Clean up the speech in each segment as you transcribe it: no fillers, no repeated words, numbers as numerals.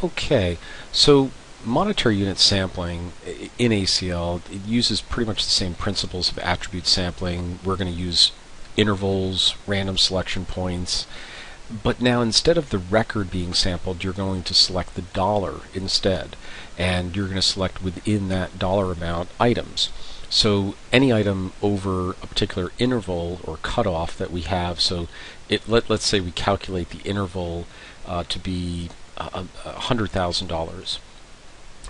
Okay, so monetary unit sampling in ACL, it uses pretty much the same principles of attribute sampling. We're going to use intervals, random selection points, but now instead of the record being sampled, you're going to select the dollar instead, and you're going to select within that dollar amount items. So any item over a particular interval or cutoff that we have, so let's say we calculate the interval to be $100,000.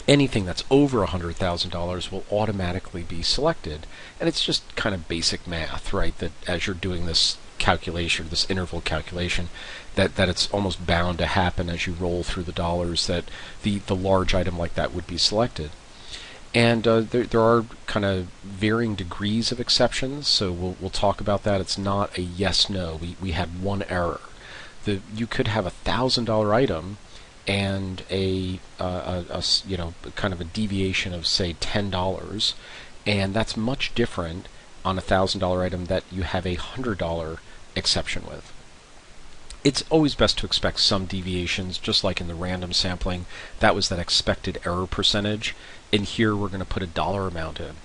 Anything that's over $100,000 will automatically be selected, and it's just kind of basic math, right? That as you're doing this calculation, this interval calculation, that it's almost bound to happen as you roll through the dollars that the large item like that would be selected. And there are kind of varying degrees of exceptions, so we'll talk about that. It's not a yes/no. We had one error. You could have $1,000 item and a kind of a deviation of say $10, and that's much different on a $1,000 item that you have a $100 exception with. It's always best to expect some deviations, just like in the random sampling. That was that expected error percentage, and here we're going to put a dollar amount in.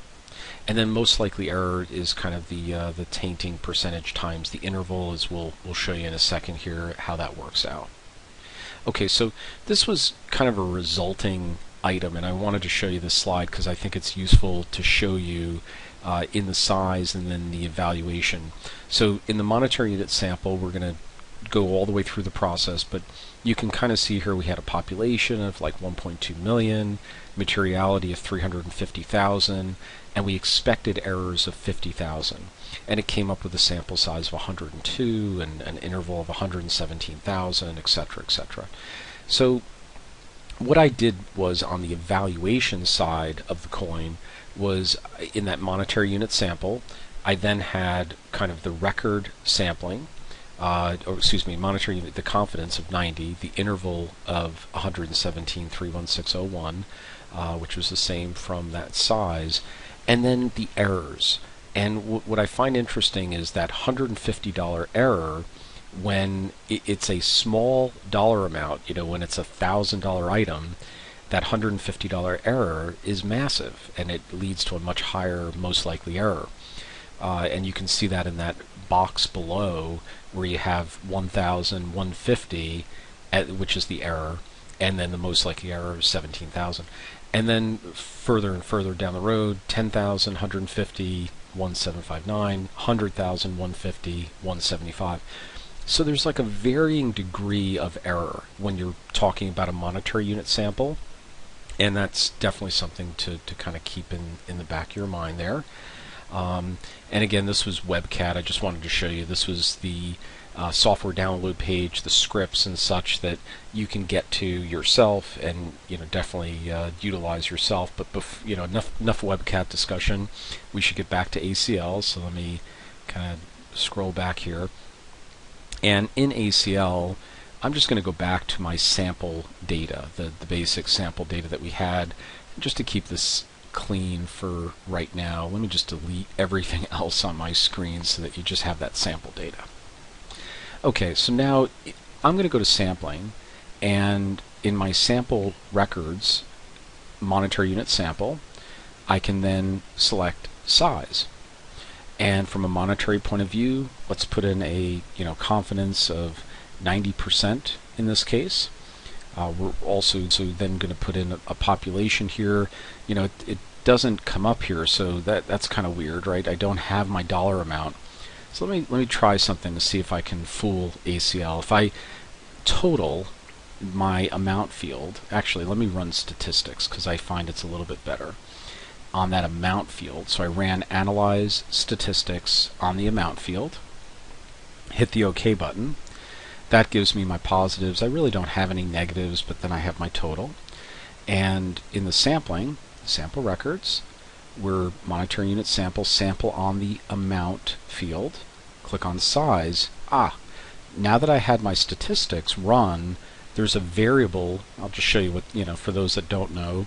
And then most likely error is kind of the tainting percentage times the interval, as we'll show you in a second here how that works out. Okay, so this was kind of a resulting item, and I wanted to show you this slide because I think it's useful to show you in the size and then the evaluation. So in the monetary unit sample, we're going to go all the way through the process, but you can kind of see here we had a population of like 1.2 million, materiality of 350,000, and we expected errors of 50,000. And it came up with a sample size of 102 and an interval of 117,000, etc., etc. So what I did was on the evaluation side of the coin was in that monetary unit sample, I then had kind of the record sampling, monetary unit, the confidence of 90, the interval of 117.31601, which was the same from that size, and then the errors. And what I find interesting is that $150 error, when it's a small dollar amount, when it's a $1,000 item, that $150 error is massive, and it leads to a much higher most likely error. And you can see that in that box below where you have 1,150, which is the error, and then the most likely error is 17,000. And then further and further down the road, 10,000, 150, 1759, 100,000, 150, 175. So there's like a varying degree of error when you're talking about a monetary unit sample, and that's definitely something to kind of keep in the back of your mind there. And again, this was WebCat. I just wanted to show you this was the software download page, the scripts and such that you can get to yourself and definitely utilize yourself. But enough WebCat discussion. We should get back to ACL. So let me kind of scroll back here. And in ACL, I'm just going to go back to my sample data, the basic sample data that we had, just to keep this clean for right now. Let me just delete everything else on my screen so that you just have that sample data. Okay, so now I'm going to go to sampling, and in my sample records, monetary unit sample, I can then select size. And from a monetary point of view, let's put in a confidence of 90% in this case. We're also then going to put in a population here. It doesn't come up here, so that's kind of weird, right? I don't have my dollar amount. So let me try something to see if I can fool ACL. If I total my amount field, actually let me run statistics because I find it's a little bit better on that amount field. So I ran analyze statistics on the amount field, hit the OK button. That gives me my positives. I really don't have any negatives, but then I have my total. And in the sampling, sample records, we're monetary unit sample on the amount field. Click on size. Now that I had my statistics run, there's a variable. I'll just show you what, for those that don't know,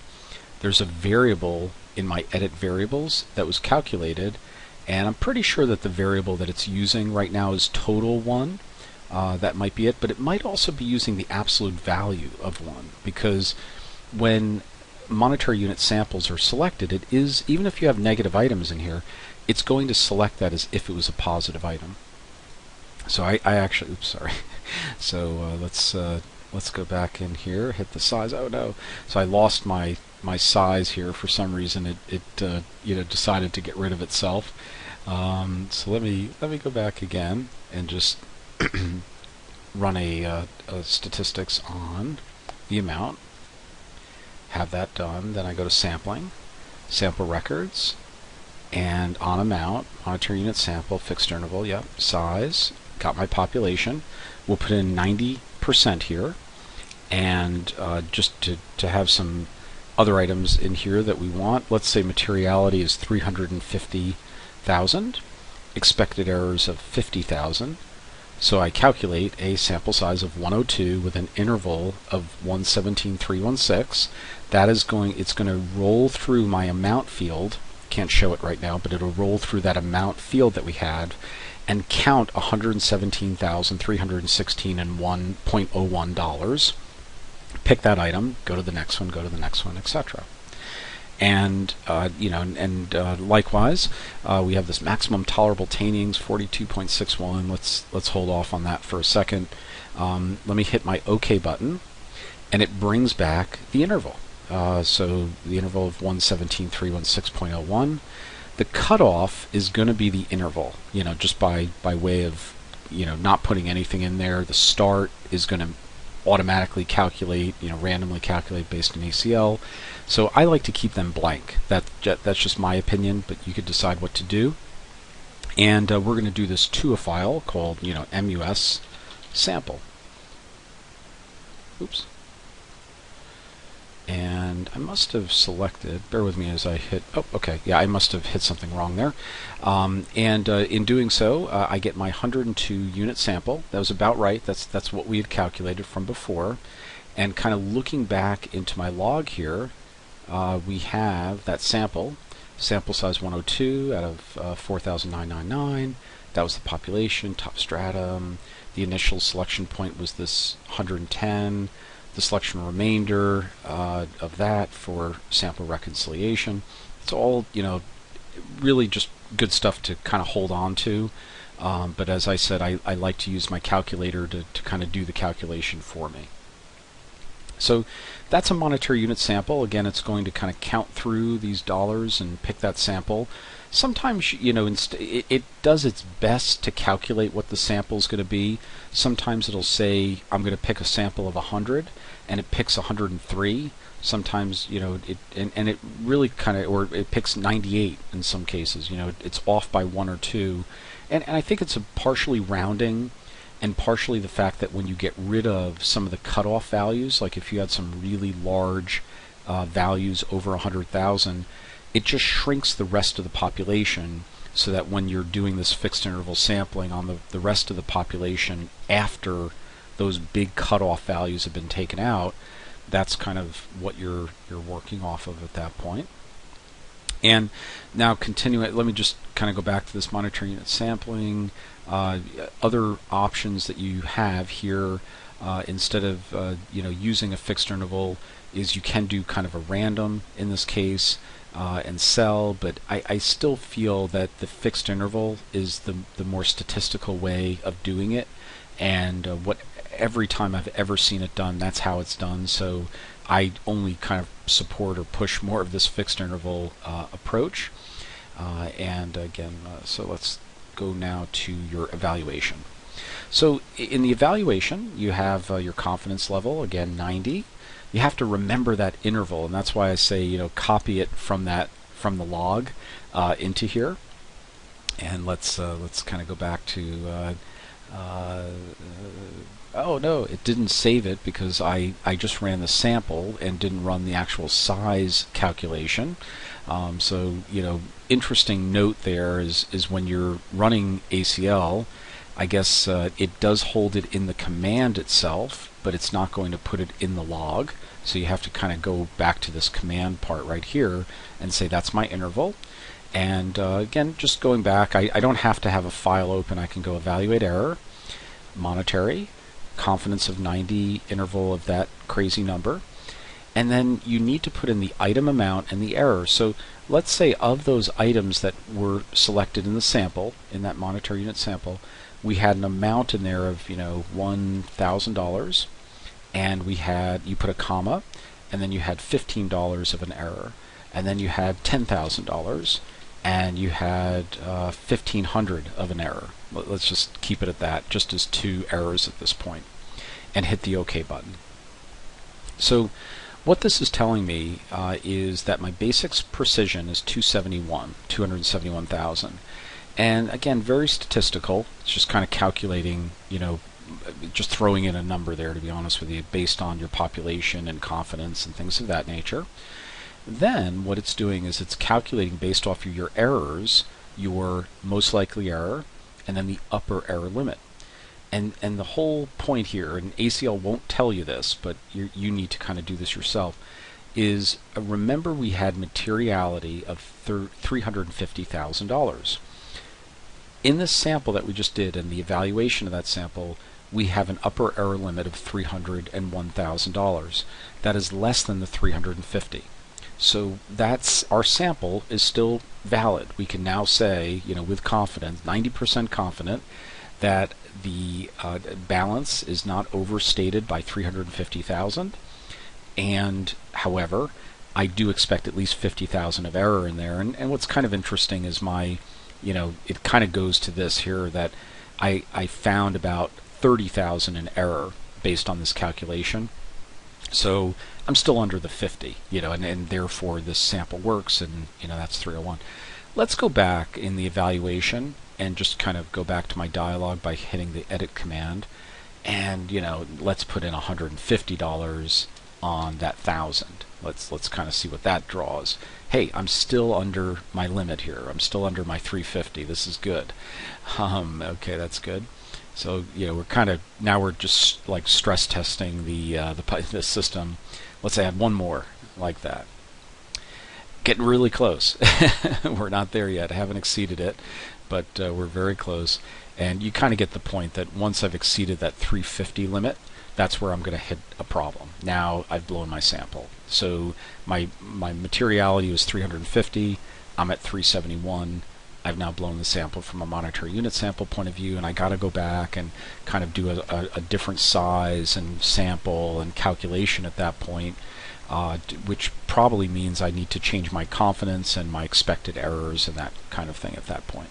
there's a variable in my edit variables that was calculated, and I'm pretty sure that the variable that it's using right now is total 1. that might be it, but it might also be using the absolute value of 1, because when monetary unit samples are selected, it is, even if you have negative items in here, it's going to select that as if it was a positive item. So I actually, oops, sorry. So let's go back in here, hit the size. Oh no! So I lost my size here for some reason. It decided to get rid of itself. So let me go back again and just run a statistics on the amount. Have that done. Then I go to sampling, sample records, and on amount, monetary unit sample, fixed interval, yep, size, got my population. We'll put in 90% here, and just to have some other items in here that we want. Let's say materiality is 350,000, expected errors of 50,000. So I calculate a sample size of 102 with an interval of 117,316. It's going to roll through my amount field. Can't show it right now, but it'll roll through that amount field that we had and count $117,316 and $1.01. Pick that item, go to the next one, go to the next one, etc. And likewise, we have this maximum tolerable taintings, 42.61. Let's hold off on that for a second. Let me hit my OK button, and it brings back the interval. So the interval of 117,316.01. The cutoff is going to be the interval, just by way of, not putting anything in there. The start is going to automatically calculate, randomly calculate based on ACL. So I like to keep them blank. That's just my opinion, but you could decide what to do. And we're going to do this to a file called, MUS Sample. Oops. And I must have selected, bear with me as I hit, oh, okay, yeah, I must have hit something wrong there. In doing so, I get my 102 unit sample. That was about right. That's what we had calculated from before. And kind of looking back into my log here, we have that sample size 102 out of 4,999. That was the population, top stratum. The initial selection point was this 110. The selection remainder of that for sample reconciliation. It's all, really just good stuff to kind of hold on to. But as I said, I like to use my calculator to kind of do the calculation for me. So that's a monetary unit sample. Again, it's going to kind of count through these dollars and pick that sample. Sometimes, it does its best to calculate what the sample is going to be. Sometimes it'll say, I'm going to pick a sample of 100, and it picks 103. Sometimes, it really kind of, or it picks 98 in some cases. It's off by 1 or 2. And I think it's partially rounding, and partially the fact that when you get rid of some of the cutoff values, like if you had some really large values over 100,000, it just shrinks the rest of the population, so that when you're doing this fixed interval sampling on the rest of the population after those big cutoff values have been taken out, that's kind of what you're working off of at that point. And now continuing, let me just kind of go back to this monetary unit sampling. Other options that you have here, instead of using a fixed interval, is you can do kind of a random in this case. And cell, but I still feel that the fixed interval is the more statistical way of doing it, and every time I've ever seen it done, that's how it's done. So I only kind of support or push more of this fixed interval approach. And again, so let's go now to your evaluation. So in the evaluation, you have your confidence level, again 90. You have to remember that interval, and that's why I say, copy it from the log into here. And let's kind of go back to oh no, it didn't save it because I just ran the sample and didn't run the actual size calculation. So interesting note there is when you're running ACL, I guess it does hold it in the command itself, but it's not going to put it in the log. So you have to kind of go back to this command part right here and say that's my interval. And again, just going back, I don't have to have a file open. I can go evaluate error. monetary, confidence of 90 interval of that crazy number, and then you need to put in the item amount and the error. So let's say of those items that were selected in the sample, in that monetary unit sample, we had an amount in there of, $1,000, and you put a comma, and then you had $15 of an error, and then you had $10,000, and you had 1,500 of an error. Let's just keep it at that, just as two errors at this point, and hit the OK button. So what this is telling me is that my basics precision is 271,000. And again, very statistical. It's just kind of calculating, just throwing in a number there, to be honest with you, based on your population and confidence and things of that nature. Then what it's doing is it's calculating based off of your errors, your most likely error, and then the upper error limit. And the whole point here, and ACL won't tell you this, but you need to kind of do this yourself, is remember we had materiality of $350,000. In this sample that we just did, and the evaluation of that sample, we have an upper error limit of $301,000. That is less than the 350. So that's our sample is still valid. We can now say, with confidence, 90% confident, that the balance is not overstated by 350,000. And however, I do expect at least 50,000 of error in there. And what's kind of interesting is it kind of goes to this here, that I found about 30,000 in error based on this calculation. So I'm still under the 50, and therefore this sample works, and that's 301. Let's go back in the evaluation and just kind of go back to my dialog by hitting the edit command, and let's put in $150 on that 1,000. Let's kind of see what that draws. Hey, I'm still under my limit here. I'm still under my 350. This is good. Okay, that's good. So we're just like stress testing the system. Let's add one more like that. Getting really close. We're not there yet. I haven't exceeded it, but we're very close. And you kind of get the point that once I've exceeded that 350 limit, that's where I'm going to hit a problem. Now I've blown my sample. So my materiality was 350. I'm at 371. I've now blown the sample from a monetary unit sample point of view, and I got to go back and kind of do a different size and sample and calculation at that point, which probably means I need to change my confidence and my expected errors and that kind of thing at that point.